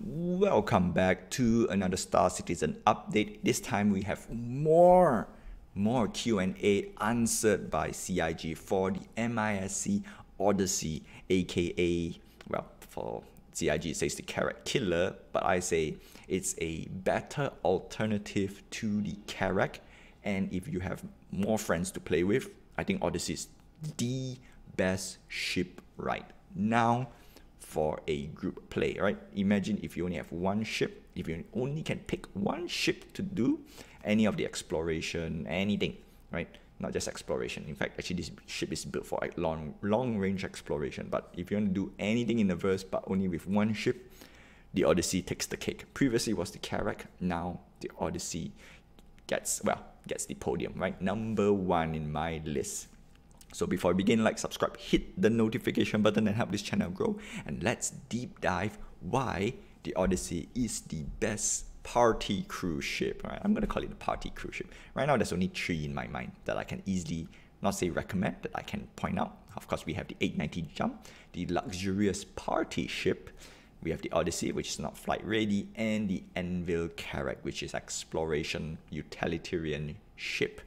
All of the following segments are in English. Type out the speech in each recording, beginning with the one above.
Welcome back to another Star Citizen update. This time we have more Q&A answered by CIG for the MISC Odyssey, aka, well, for CIG it says the Carrack Killer, but I say it's a better alternative to the Carrack. And if you have more friends to play with, I think Odyssey is the best ship right now for a group play, right? Imagine if you only have one ship, if you only can pick one ship to do any of the exploration, anything, right? Not just exploration. In fact, actually this ship is built for like long range exploration. But if you want to do anything in the verse but only with one ship, the Odyssey takes the cake. Previously was the Carrack, now the Odyssey gets the podium, right? Number one in my list. So before we begin, like, subscribe, hit the notification button and help this channel grow. And let's deep dive why the Odyssey is the best party cruise ship. Right? I'm going to call it the party cruise ship. Right now, there's only 3 in my mind that I can easily, not say recommend, that I can point out. Of course, we have the 890 Jump, the luxurious party ship. We have the Odyssey, which is not flight ready, and the Anvil Carrack, which is exploration utilitarian ship.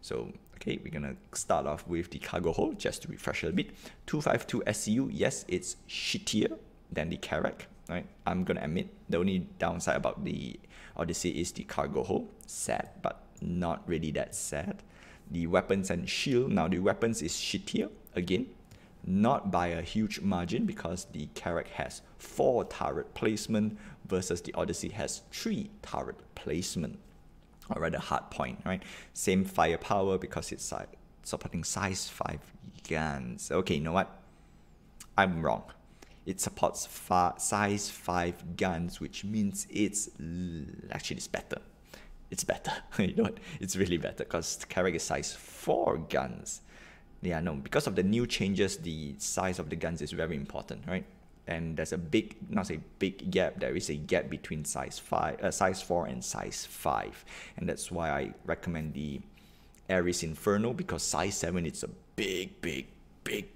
So, okay, we're gonna start off with the cargo hold, just to refresh a bit. 252 SCU, yes, it's shittier than the Carrack, right? I'm gonna admit, the only downside about the Odyssey is the cargo hold. Sad, but not really that sad. The weapons and shield, now the weapons is shittier, again, not by a huge margin, because the Carrack has 4 turret placement versus the Odyssey has 3 turret placement. Or rather hard point, right? Same firepower because it's supporting size 5 guns. Okay, you know what? I'm wrong. It supports size 5 guns, which means it's better. It's better. You know what? It's really better because the Carrack is size 4 guns. Yeah, no, because of the new changes, the size of the guns is very important, right? And there's a big, not a big gap, there is a gap between size 4 and size 5. And that's why I recommend the Ares Inferno, because size 7, it's a big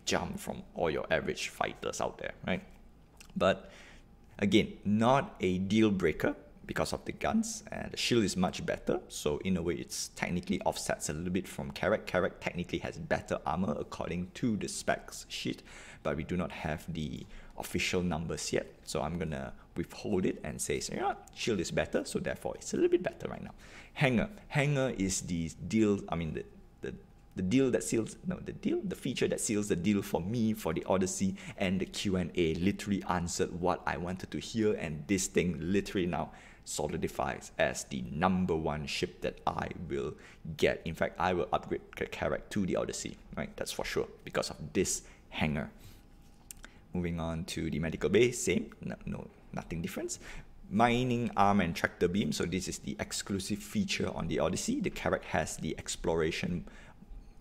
jump from all your average fighters out there, right? But again, not a deal breaker because of the guns, and the shield is much better. So in a way, it's technically offsets a little bit from Carrack. Carrack technically has better armor according to the specs sheet, but we do not have the official numbers yet, so I'm gonna withhold it and say, so, you know what, shield is better, so therefore it's a little bit better right now. Hangar is the deal, I mean the deal that seals, no, the feature that seals the deal for me for the Odyssey, and the Q&A literally answered what I wanted to hear, and this thing literally now solidifies as the #1 ship that I will get. In fact, I will upgrade Carrack to the Odyssey, right? That's for sure, because of this Hangar. Moving on to the medical bay, same, no, nothing different. Mining arm and tractor beam, so this is the exclusive feature on the Odyssey. The Carrack has the exploration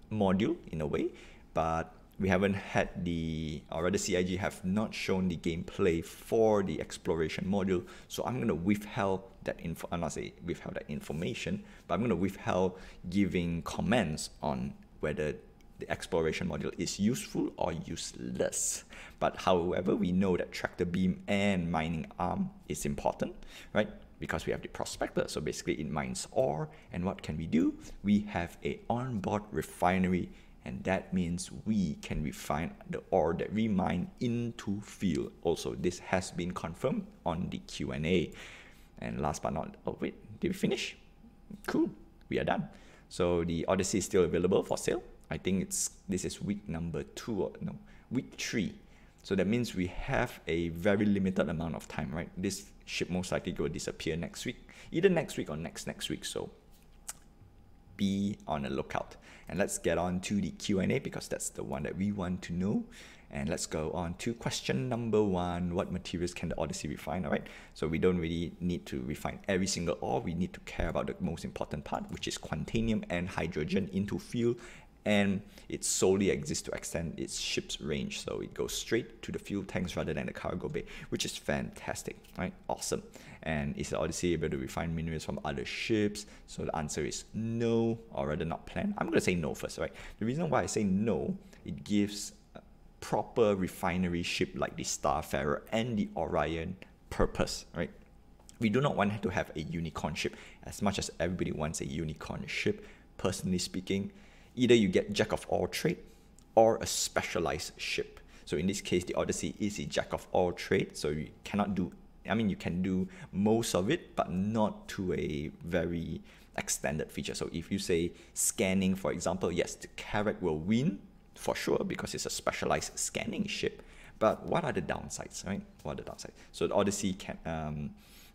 module in a way, but we haven't had the, or rather CIG have not shown the gameplay for the exploration module, so I'm going to withhold that information, but I'm going to withhold giving comments on whether the exploration module is useful or useless. But however, we know that tractor beam and mining arm is important, right? Because we have the prospector, so basically it mines ore, and what can we do? We have a onboard refinery, and that means we can refine the ore that we mine into fuel. Also, this has been confirmed on the Q&A. And last but not, oh wait, did we finish? Cool, we are done. So the Odyssey is still available for sale. I think this is week number 2, or no, week 3. So that means we have a very limited amount of time, right? This ship most likely will disappear next week, either next week or next week. So be on the lookout. And let's get on to the Q&A, because that's the one that we want to know. And let's go on to question number 1. What materials can the Odyssey refine? All right. So we don't really need to refine every single ore. We need to care about the most important part, which is quantanium and hydrogen into fuel. And it solely exists to extend its ship's range, so it goes straight to the fuel tanks rather than the cargo bay, which is fantastic, right? Awesome. And is the Odyssey able to refine minerals from other ships? So the answer is no, or rather not planned. I'm going to say no first, right? The reason why I say no, it gives a proper refinery ship like the Starfarer and the Orion purpose, right? We do not want to have a unicorn ship as much as everybody wants a unicorn ship. Personally speaking, either you get jack of all trade or a specialized ship. So in this case, the Odyssey is a jack of all trade. So you cannot do, I mean, you can do most of it, but not to a very extended feature. So if you say scanning, for example, yes, the Carrack will win for sure because it's a specialized scanning ship. But what are the downsides, right? What are the downsides? So the Odyssey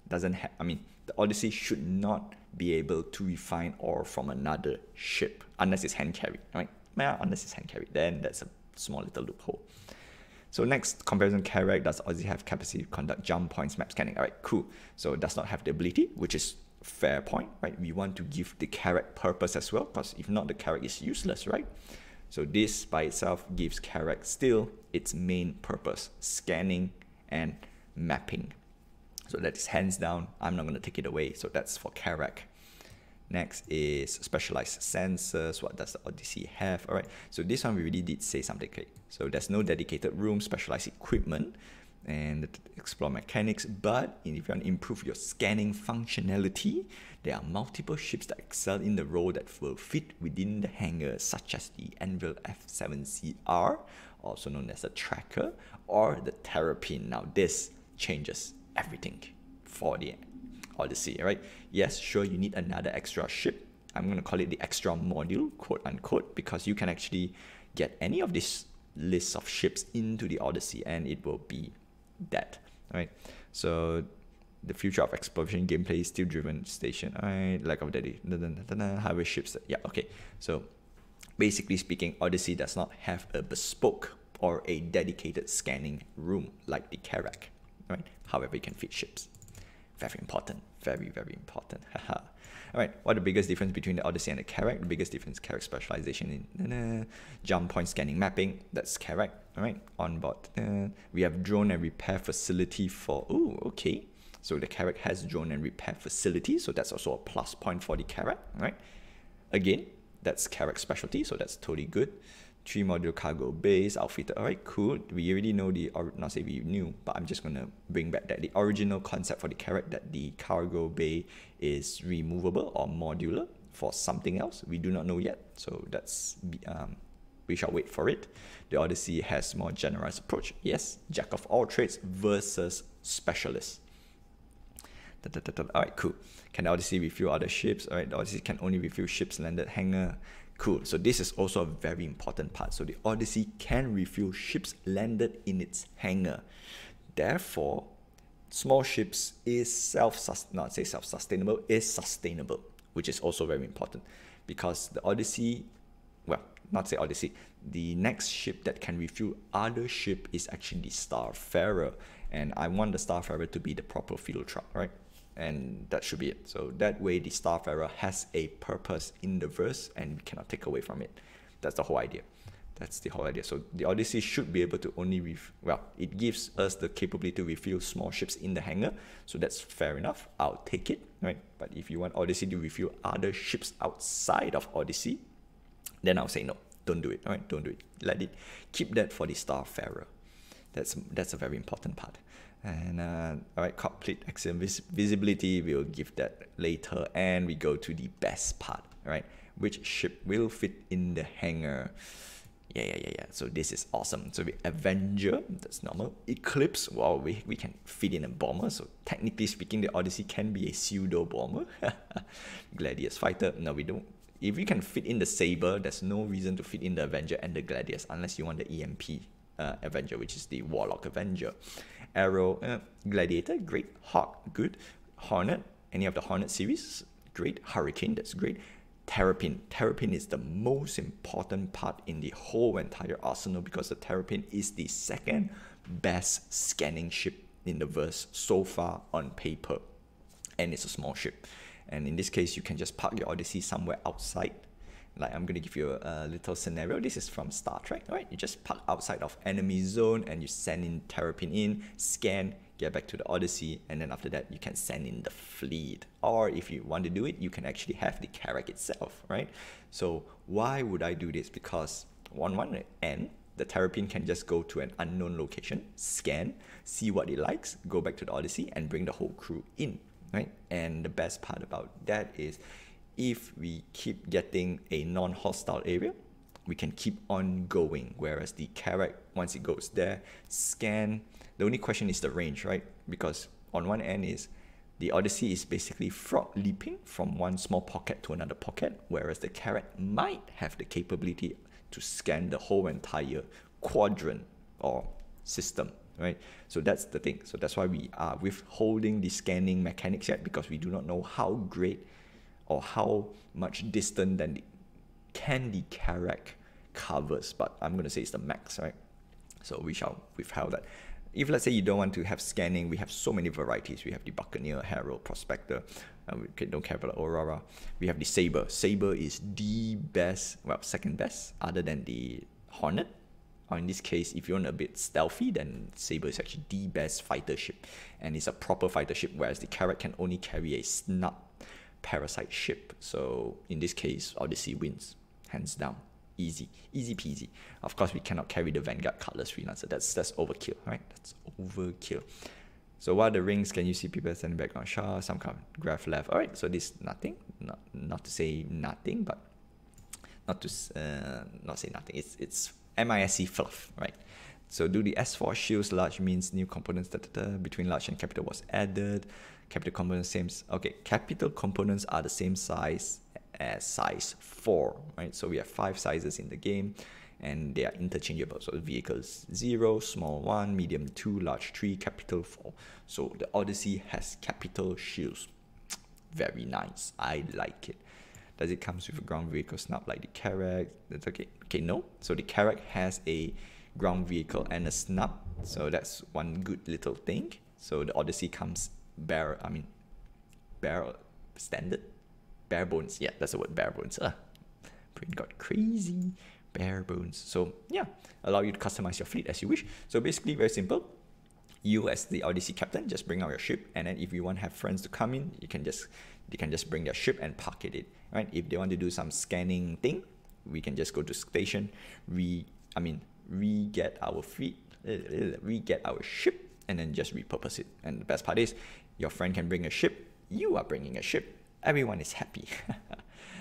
doesn't have, I mean, the Odyssey should not be able to refine ore from another ship unless it's hand carried, right? Well, unless it's hand carried, then that's a small little loophole. So next, comparison Carrack, does Odyssey have capacity to conduct jump points, map scanning? All right, cool. So it does not have the ability, which is fair point, right? We want to give the Carrack purpose as well, because if not, the Carrack is useless, right? So this by itself gives Carrack still its main purpose, scanning and mapping. So that is hands down, I'm not going to take it away. So that's for Carrack. Next is specialized sensors. What does the Odyssey have? All right, so this one we really did say something. Okay, so there's no dedicated room, specialized equipment, and explore mechanics. But if you want to improve your scanning functionality, there are multiple ships that excel in the role that will fit within the hangar, such as the Enlist F7CR, also known as the Tracker, or the Terrapin. Now this changes everything for the Odyssey, right? Yes, sure, you need another extra ship. I'm going to call it the extra module, quote unquote, because you can actually get any of these lists of ships into the Odyssey and it will be that, right? So the future of exploration gameplay is still driven station, right? Lack of highway ships. Yeah, okay. So basically speaking, Odyssey does not have a bespoke or a dedicated scanning room like the Carrack, right? However, you can fit ships. Very important, very, very important. All right, what the biggest difference between the Odyssey and the Carrack? The biggest difference is Carrack specialization in jump point scanning mapping. That's Carrack, all right? On board, we have drone and repair facility for, oh, okay. So the Carrack has drone and repair facility, so that's also a plus point for the Carrack, right? Again, that's Carrack specialty, so that's totally good. 3 module cargo base outfitted. All right, cool. We already know not say we knew, but I'm just going to bring back that the original concept for the Carrack, that the cargo bay is removable or modular for something else. We do not know yet, so that's we shall wait for it. The Odyssey has more generalized approach. Yes, jack of all trades versus specialist. All right, cool. Can the Odyssey refuel other ships? All right, the Odyssey can only refuel ships landed hangar. Cool. So this is also a very important part. So the Odyssey can refuel ships landed in its hangar. Therefore, small ships is self-sustainable, is sustainable, which is also very important because the Odyssey, well, not say Odyssey, the next ship that can refuel other ship is actually the Starfarer, and I want the Starfarer to be the proper fuel truck, right? And that should be it. So that way the Starfarer has a purpose in the verse and we cannot take away from it. That's the whole idea. That's the whole idea. So the Odyssey should be able to only, it gives us the capability to refuel small ships in the hangar. So that's fair enough. I'll take it, right? But if you want Odyssey to refuel other ships outside of Odyssey, then I'll say no, don't do it, all right? Don't do it. Let it, keep that for the Starfarer. That's a very important part. And all right, cockpit excellent visibility, we'll give that later. And we go to the best part, right? Which ship will fit in the hangar? Yeah. So this is awesome. So the Avenger, that's normal. Eclipse, wow, we can fit in a bomber. So technically speaking, the Odyssey can be a pseudo bomber. Gladius fighter, no, we don't. If you can fit in the Saber, there's no reason to fit in the Avenger and the Gladius unless you want the EMP Avenger, which is the Warlock Avenger. Arrow, Gladiator, great. Hawk, good. Hornet, any of the Hornet series, great. Hurricane, that's great. Terrapin is the most important part in the whole entire arsenal because the Terrapin is the second best scanning ship in the verse so far on paper, and it's a small ship. And in this case, you can just park your Odyssey somewhere outside. Like, I'm going to give you a little scenario. This is from Star Trek, right? You just park outside of enemy zone and you send in Terrapin in, scan, get back to the Odyssey, and then after that, you can send in the fleet. Or if you want to do it, you can actually have the Carrack itself, right? So why would I do this? Because on one end, The Terrapin can just go to an unknown location, scan, see what it likes, go back to the Odyssey, and bring the whole crew in, right? And the best part about that is, if we keep getting a non-hostile area, we can keep on going. Whereas the Carrack, once it goes there, scan. The only question is the range, right? Because on one end is the Odyssey is basically frog leaping from one small pocket to another pocket, whereas the Carrack might have the capability to scan the whole entire quadrant or system, right? So that's the thing. So that's why we are withholding the scanning mechanics yet, because we do not know how great or how much distant than can the Carrack covers. But I'm going to say it's the max, right? So we shall withhold that. If let's say you don't want to have scanning, we have so many varieties. We have the Buccaneer, Herald, Prospector. We don't care about the Aurora. We have the Saber. Saber is the best, well, second best, other than the Hornet. Or in this case, if you want a bit stealthy, then Saber is actually the best fighter ship. And it's a proper fighter ship, whereas the Carrack can only carry a snub parasite ship. So in this case, Odyssey wins, hands down. Easy peasy. Of course, we cannot carry the Vanguard Cutlass Freelancer. That's overkill, right? That's overkill. So what are the rings? Can you see people standing back on shore? Some kind of graph left. All right. So this nothing. Not to say nothing, but not say nothing. It's MISC fluff, right? So do the S4 shields large means new components between large and capital was added. Capital components same. Okay, capital components are the same size as size 4, right? So we have 5 sizes in the game, and they are interchangeable. So the vehicles 0, small 1, medium 2, large 3, capital 4. So the Odyssey has capital shields. Very nice. I like it. Does it come with a ground vehicle snub like the Carrack? That's okay. Okay, no. So the Carrack has a ground vehicle and a snub. So that's one good little thing. So the Odyssey comes standard. Bare bones. Yeah, that's the word, bare bones. Brain got crazy. Bare bones. So yeah, allow you to customize your fleet as you wish. So basically very simple. You as the Odyssey captain, just bring out your ship, and then if you want to have friends to come in, they can just bring their ship and park it in. Right? If they want to do some scanning thing, we can just go to station, re-get our fleet, re-get our ship, and then just repurpose it. And the best part is, your friend can bring a ship, you are bringing a ship. Everyone is happy.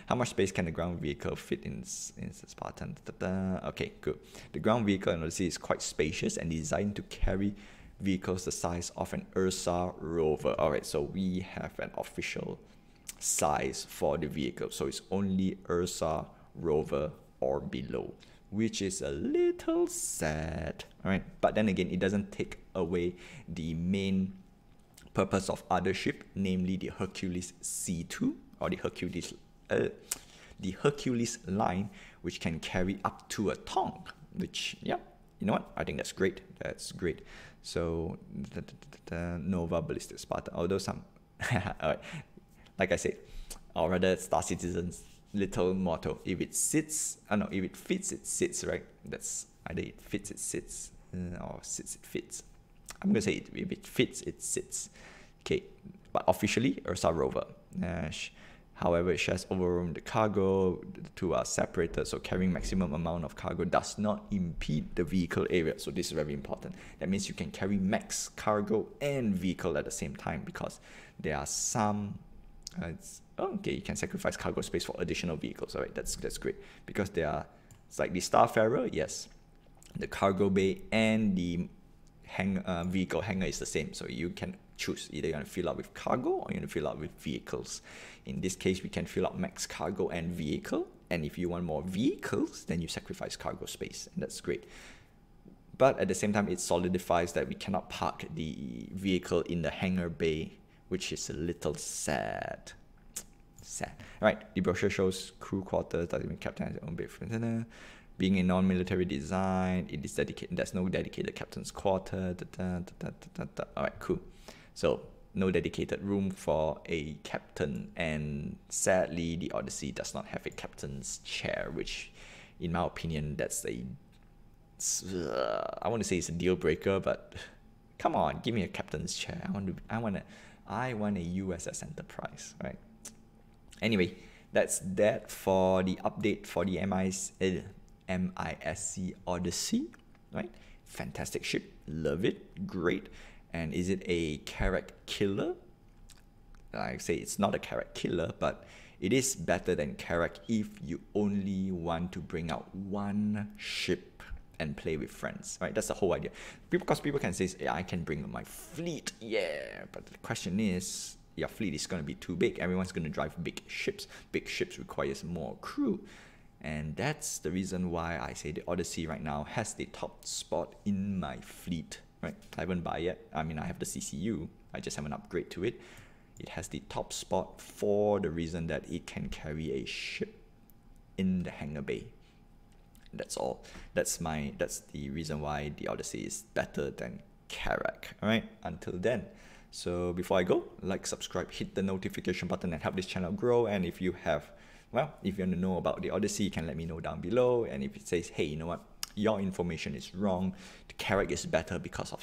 How much space can the ground vehicle fit in Spartan? Okay, good. The ground vehicle in Odyssey is quite spacious and designed to carry vehicles the size of an Ursa rover. Alright, so we have an official size for the vehicle. So it's only Ursa rover or below, which is a little sad. Alright, but then again, it doesn't take away the main purpose of other ship, namely the Hercules C2 or the Hercules line, which can carry up to a ton. Which, yeah, you know what? I think that's great. That's great. So the Nova Ballistic Spartan, although some, alright, like I said, or rather Star Citizen's little motto: if it sits, if it fits, it sits. Right? That's either it fits, it sits, or sits, it fits. I'm going to say if it fits, it sits. Okay, but officially, Ursa rover. However, it shares overroom the cargo. The two are separated, so carrying maximum amount of cargo does not impede the vehicle area. So this is very important. That means you can carry max cargo and vehicle at the same time, because there are some... okay, you can sacrifice cargo space for additional vehicles. All right, that's great, because it's like the Starfarer, yes. The cargo bay and the vehicle hangar is the same, so you can choose either you want to fill up with cargo or you want to fill up with vehicles. In this case, we can fill up max cargo and vehicle, and if you want more vehicles, then you sacrifice cargo space, and that's great. But at the same time, it solidifies that we cannot park the vehicle in the hangar bay, which is a little sad. Right, the brochure shows crew quarters, doesn't mean captain has their own bed. Being a non-military design, it is dedicated. There's no dedicated captain's quarter. Alright, cool. So no dedicated room for a captain, and sadly, the Odyssey does not have a captain's chair, which, in my opinion, that's I want to say it's a deal breaker, but come on, give me a captain's chair. I want a USS Enterprise, right? Anyway, that's that for the update for the MISC Odyssey, right? Fantastic ship, love it, great. And is it a carrot killer? I say it's not a carrot killer, but it is better than carrot if you only want to bring out one ship and play with friends, right? That's the whole idea. Because people can say, yeah, I can bring my fleet, yeah. But the question is, your fleet is going to be too big. Everyone's going to drive big ships. Big ships requires more crew. And that's the reason why I say the Odyssey right now has the top spot in my fleet, right? I haven't buy yet. I mean, I have the CCU. I just haven't upgrade to it. It has the top spot for the reason that it can carry a ship in the hangar bay. That's all. That's the reason why the Odyssey is better than Karak. Alright, until then. So before I go, like, subscribe, hit the notification button and help this channel grow. And if you have, well, if you want to know about the Odyssey, you can let me know down below. And if it says, hey, you know what, your information is wrong, the Karak is better because of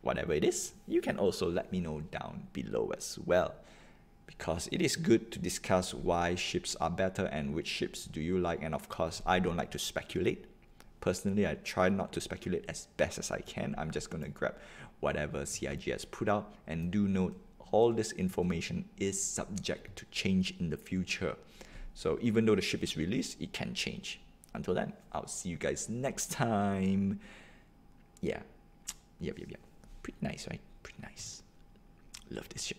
whatever it is, you can also let me know down below as well. Because it is good to discuss why ships are better and which ships do you like. And of course, I don't like to speculate. Personally, I try not to speculate as best as I can. I'm just going to grab whatever CIG has put out. And do note, all this information is subject to change in the future. So even though the ship is released, it can change. Until then, I'll see you guys next time. Yeah. Yep. Pretty nice, right? Pretty nice. Love this ship.